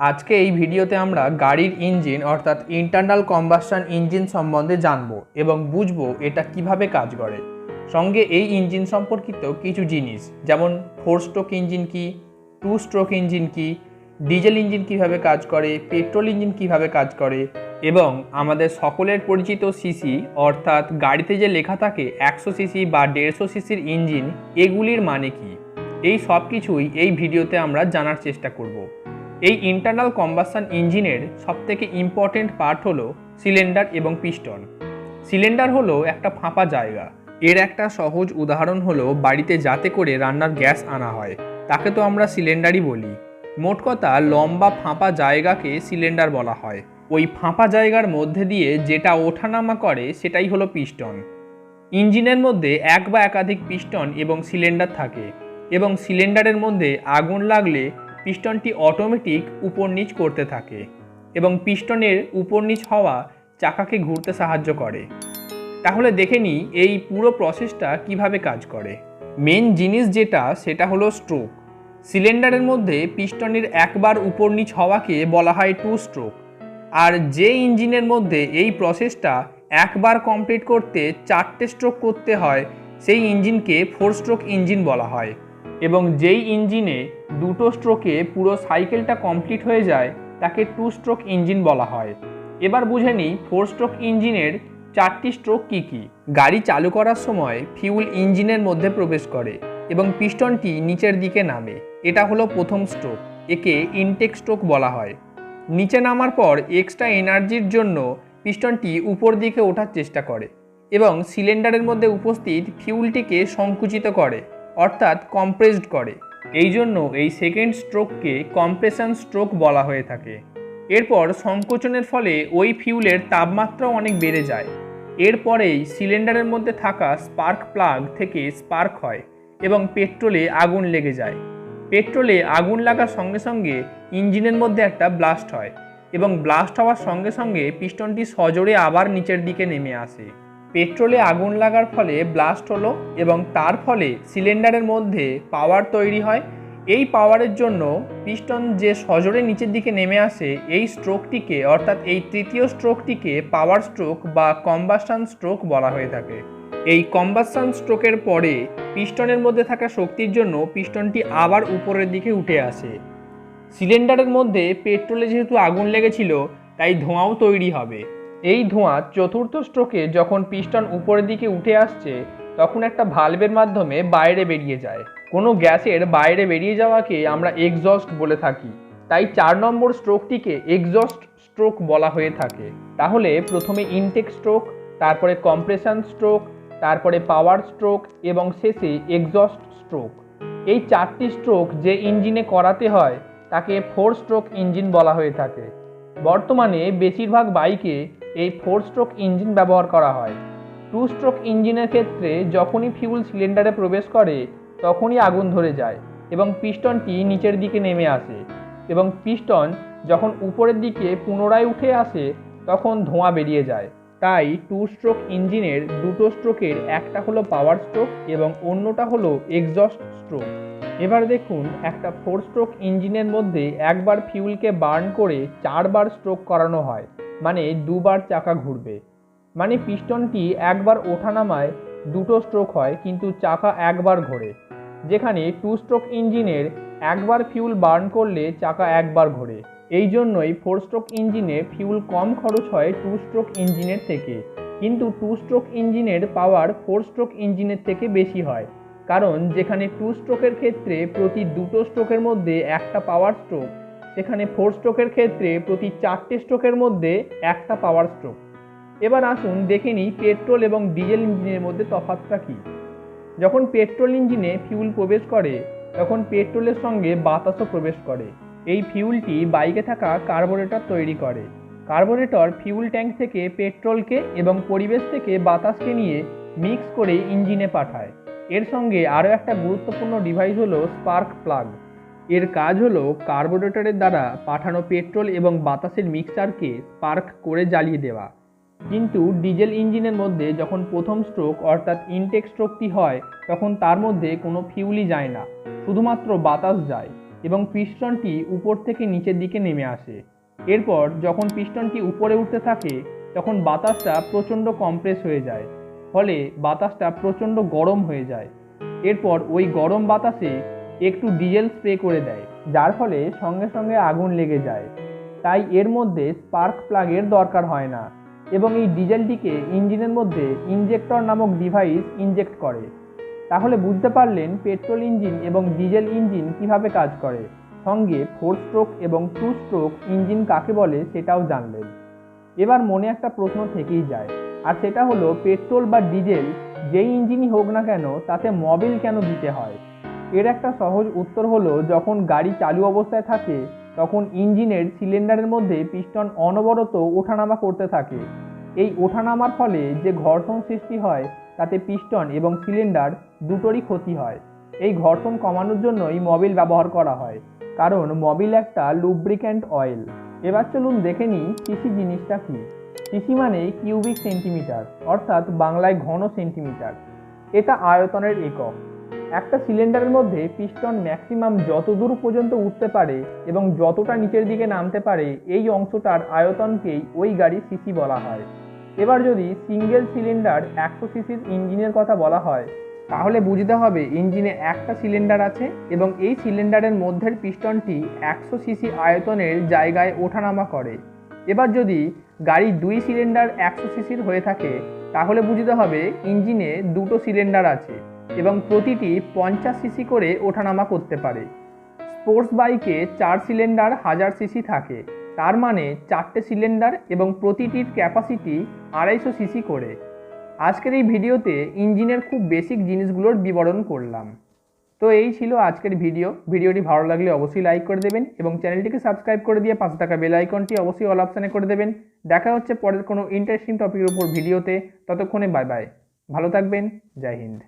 আজকে এই ভিডিওতে আমরা গাড়ির ইঞ্জিন অর্থাৎ ইন্টারনাল কম্বাসশন ইঞ্জিন সম্বন্ধে জানব এবং বুঝবো এটা কিভাবে কাজ করে। সঙ্গে এই ইঞ্জিন সম্পর্কিত কিছু জিনিস যেমন 4 স্ট্রোক ইঞ্জিন কি, 2 স্ট্রোক ইঞ্জিন কি, ডিজেল ইঞ্জিন কিভাবে কাজ করে, পেট্রোল ইঞ্জিন কিভাবে কাজ করে এবং আমাদের সকলের পরিচিত সিসি অর্থাৎ গাড়িতে যে লেখা থাকে 100 সিসি বা 150 সিসির ইঞ্জিন, এগুলির মানে কি, এই সব কিছুই এই ভিডিওতে আমরা জানার চেষ্টা করব। এই ইন্টারনাল কম্বাসশন ইঞ্জিনের সবথেকে ইম্পর্টেন্ট পার্ট হলো সিলিন্ডার এবং পিস্টন। সিলিন্ডার হলো একটা ফাঁপা জায়গা। এর একটা সহজ উদাহরণ হলো বাড়িতে যাতে করে রান্নার গ্যাস আনা হয় তাকে তো আমরা সিলিন্ডারই বলি। মোট কথা লম্বা ফাঁপা জায়গাকে সিলিন্ডার বলা হয়। ওই ফাঁপা জায়গার মধ্যে দিয়ে যেটা ওঠানামা করে সেটাই হলো পিস্টন। ইঞ্জিনের মধ্যে এক বা একাধিক পিস্টন এবং সিলিন্ডার থাকে এবং সিলিন্ডারের মধ্যে আগুন লাগলে পিস্টনটি অটোমেটিক উপর নিচ করতে থাকে এবং পিস্টনের উপর নিচ হওয়া চাকাকে ঘুরতে সাহায্য করে। তাহলে দেখে নিই এই পুরো প্রসেসটা কিভাবে কাজ করে। মেন জিনিস যেটা সেটা হলো স্ট্রোক। সিলিন্ডারের মধ্যে পিস্টনের একবার উপর নিচ হওয়াকে বলা হয় 2 স্ট্রোক। আর যে ইঞ্জিনের মধ্যে এই প্রসেসটা একবার কমপ্লিট করতে 4টে স্ট্রোক করতে হয় সেই ইঞ্জিনকে 4 স্ট্রোক ইঞ্জিন বলা হয়। এবং যেই ইঞ্জিনে 2টো স্ট্রোকে পুরো সাইকেলটা কমপ্লিট হয়ে যায় তাকে 2 স্ট্রোক ইঞ্জিন বলা হয়। এবার বুঝে নিই 4 স্ট্রোক ইঞ্জিনের 4টি স্ট্রোক কী কী। গাড়ি চালু করার সময় ফিউল ইঞ্জিনের মধ্যে প্রবেশ করে এবং পিস্টনটি নিচের দিকে নামে, এটা হলো প্রথম স্ট্রোক। একে ইনটেক স্ট্রোক বলা হয়। নিচে নামার পর এক্সট্রা এনার্জির জন্য পিস্টনটি উপর দিকে ওঠার চেষ্টা করে এবং সিলিন্ডারের মধ্যে উপস্থিত ফিউলটিকে সংকুচিত করে অর্থাৎ কম্প্রেসড করে। এই জন্য এই সেকেন্ড স্ট্রোককে কম্প্রেশন স্ট্রোক বলা হয়ে থাকে। এরপর সংকোচনের ফলে ওই ফিউলের তাপমাত্রাও অনেক বেড়ে যায়। এরপরেই সিলিন্ডারের মধ্যে থাকা স্পার্ক প্লাগ থেকে স্পার্ক হয় এবং পেট্রোলে আগুন লেগে যায়। পেট্রোলে আগুন লাগার সঙ্গে সঙ্গে ইঞ্জিনের মধ্যে একটা ব্লাস্ট হয় এবং ব্লাস্ট হওয়ার সঙ্গে সঙ্গে পিস্টনটি সজোরে আবার নিচের দিকে নেমে আসে। পেট্রোলে আগুন লাগার ফলে ব্লাস্ট হলো এবং তার ফলে সিলিন্ডারের মধ্যে পাওয়ার তৈরি হয়। এই পাওয়ারের জন্য পিস্টন যে সজোরে নিচের দিকে নেমে আসে এই স্ট্রোকটিকে অর্থাৎ এই তৃতীয় স্ট্রোকটিকে পাওয়ার স্ট্রোক বা কম্বাসশন স্ট্রোক বলা হয়ে থাকে। এই কম্বাসশন স্ট্রোকের পরে পিস্টনের মধ্যে থাকা শক্তির জন্য পিস্টনটি আবার উপরের দিকে উঠে আসে। সিলিন্ডারের মধ্যে পেট্রোলে যেহেতু আগুন লেগেছিল তাই ধোঁয়াও তৈরি হবে। এই ধোঁয়া চতুর্থ স্ট্রোকে যখন পিস্টন উপরের দিকে উঠে আসছে তখন একটা ভালভের মাধ্যমে বাইরে বেরিয়ে যায়। কোনো গ্যাসের বাইরে বেরিয়ে যাওয়াকে আমরা এক্সস্ট বলে থাকি, তাই 4 নম্বর স্ট্রোকটিকে এক্সস্ট স্ট্রোক বলা হয়ে থাকে। তাহলে প্রথমে ইনটেক স্ট্রোক, তারপরে কম্প্রেশন স্ট্রোক, তারপরে পাওয়ার স্ট্রোক এবং শেষে এক্সস্ট স্ট্রোক। এই 4টি স্ট্রোক যে ইঞ্জিনে করাতে হয় তাকে 4 স্ট্রোক ইঞ্জিন বলা হয়ে থাকে। বর্তমানে বেশিরভাগ বাইকে এই 4 স্ট্রোক ইঞ্জিন ব্যবহার করা হয়। 2 স্ট্রোক ইঞ্জিনের ক্ষেত্রে যখনই ফিউল সিলিন্ডারে প্রবেশ করে তখনই আগুন ধরে যায় এবং পিস্টনটি নিচের দিকে নেমে আসে এবং পিস্টন যখন উপরের দিকে পুনরায় উঠে আসে তখন ধোঁয়া বেরিয়ে যায়। তাই 2 স্ট্রোক ইঞ্জিনের 2টো স্ট্রোকের একটা হলো পাওয়ার স্ট্রোক এবং অন্যটা হলো এক্সস্ট স্ট্রোক। এবার দেখুন একটা 4 স্ট্রোক ইঞ্জিনের মধ্যে একবার ফিউলকে বার্ন করে 4বার স্ট্রোক করানো হয়, মানে 2বার চাকা ঘুরবে। মানে পিস্টনটি একবার ওঠানামায় 2টো স্ট্রোক হয় কিন্তু চাকা একবার ঘোরে। যেখানে 2 স্ট্রোক ইঞ্জিনের একবার ফিউল বার্ন করলে চাকা একবার ঘোরে। এই জন্যই 4 স্ট্রোক ইঞ্জিনে ফিউল কম খরচ হয় 2 স্ট্রোক ইঞ্জিনের থেকে, কিন্তু 2 স্ট্রোক ইঞ্জিনের পাওয়ার 4 স্ট্রোক ইঞ্জিনের থেকে বেশি হয়। কারণ যেখানে 2 স্ট্রোকের ক্ষেত্রে প্রতি 2টো স্ট্রোকের মধ্যে একটা পাওয়ার স্ট্রোক, সেখানে 4 স্ট্রোকের ক্ষেত্রে প্রতি 4টে স্ট্রোকের মধ্যে একটা পাওয়ার স্ট্রোক। এবার আসুন দেখে নিই পেট্রোল এবং ডিজেল ইঞ্জিনের মধ্যে তফাৎটা কী। যখন পেট্রোল ইঞ্জিনে ফিউল প্রবেশ করে তখন পেট্রোলের সঙ্গে বাতাসও প্রবেশ করে। এই ফিউলটি বাইকে থাকা কার্বোরেটর তৈরি করে। কার্বোরেটর ফিউল ট্যাঙ্ক থেকে পেট্রোলকে এবং পরিবেশ থেকে বাতাসকে নিয়ে মিক্স করে ইঞ্জিনে পাঠায়। এর সঙ্গে আরও একটা গুরুত্বপূর্ণ ডিভাইস হলো স্পার্ক প্লাগ। এর কাজ হলো কার্বোরেটরের দ্বারা পাঠানো পেট্রোল এবং বাতাসের মিক্সচারকে স্পার্ক করে জ্বালিয়ে দেওয়া। কিন্তু ডিজেল ইঞ্জিনের মধ্যে যখন প্রথম স্ট্রোক অর্থাৎ ইনটেক স্ট্রোকটি হয় তখন তার মধ্যে কোনো ফিউলই যায় না, শুধুমাত্র বাতাস যায়। এবং পিস্টনটি উপর থেকে নিচের দিকে নেমে আসে। এরপর যখন পিস্টনটি উপরে উঠতে থাকে তখন বাতাসটা প্রচণ্ড কম্প্রেস হয়ে যায়, ফলে বাতাসটা প্রচণ্ড গরম হয়ে যায়। এরপর ওই গরম বাতাসে একটু ডিজেল স্প্রে করে দেয়, যার ফলে সঙ্গে সঙ্গে আগুন লেগে যায়। তাই এর মধ্যে স্পার্ক প্লাগের দরকার হয় না এবং এই ডিজেলটিকে ইঞ্জিনের মধ্যে ইনজেক্টর নামক ডিভাইস ইনজেক্ট করে। তাহলে বুঝতে পারলেন পেট্রোল ইঞ্জিন এবং ডিজেল ইঞ্জিন কিভাবে কাজ করে, সঙ্গে 4 স্ট্রোক এবং 2 স্ট্রোক ইঞ্জিন কাকে বলে সেটাও জানলেন। এবার মনে একটা প্রশ্ন থেকেই যায়, আর সেটা হলো পেট্রোল বা ডিজেল যেই ইঞ্জিনই হোক না কেন তাতে মোবিল কেন দিতে হয়। এর একটা সহজ উত্তর হলো, যখন গাড়ি চালু অবস্থায় থাকে তখন ইঞ্জিনের সিলিন্ডারের মধ্যে পিস্টন অনবরত ওঠানামা করতে থাকে। এই ওঠানামার ফলে যে ঘর্ষণ সৃষ্টি হয় তাতে পিস্টন এবং সিলিন্ডার দুটোরই ক্ষতি হয়। এই ঘর্ষণ কমানোর জন্যই মোবিল ব্যবহার করা হয়, কারণ মোবিল একটা লুব্রিক্যান্ট অয়েল। এবার চলুন দেখে নিই সিসি জিনিসটা কি। সিসি মানে কিউবিক সেন্টিমিটার, অর্থাৎ বাংলায় ঘন সেন্টিমিটার। এটা আয়তনের একক। একটা সিলিন্ডারের মধ্যে পিস্টন ম্যাক্সিমাম যত দূর পর্যন্ত উঠতে পারে এবং যতটা নিচের দিকে নামতে পারে এই অংশটার আয়তনকেই ওই গাড়ির সিসি বলা হয়। এবার যদি সিঙ্গেল সিলিন্ডার 100 সিসির ইঞ্জিনের কথা বলা হয় তাহলে বুঝতে হবে ইঞ্জিনে একটা সিলিন্ডার আছে এবং এই সিলিন্ডারের মধ্যের পিস্টনটি 100 সিসি আয়তনের জায়গায় ওঠানামা করে। এবার যদি গাড়ি 2 সিলিন্ডার 100 সিসির হয়ে থাকে তাহলে বুঝতে হবে ইঞ্জিনে দুটো সিলিন্ডার আছে এবং প্রতিটি 50 সিসি করে ওঠানামা করতে পারে। স্পোর্টস বাইকে 4 সিলিন্ডার 1000 সিসি থাকে, তার মানে 4টে সিলিন্ডার এবং প্রতিটির ক্যাপাসিটি 250 সিসি করে। আজকের এই ভিডিওতে ইঞ্জিনের খুব বেসিক জিনিসগুলোর বিবরণ করলাম। তো এই ছিল আজকের ভিডিওটি ভালো লাগলে অবশ্যই লাইক করে দেবেন এবং চ্যানেলটিকে সাবস্ক্রাইব করে দিয়ে পাশে থাকা বেল আইকনটি অবশ্যই অল অপশানে করে দেবেন। দেখা হচ্ছে পরের কোনো ইন্টারেস্টিং টপিকের উপর ভিডিওতে। ততক্ষণে বাই বাই, ভালো থাকবেন, জয় হিন্দ।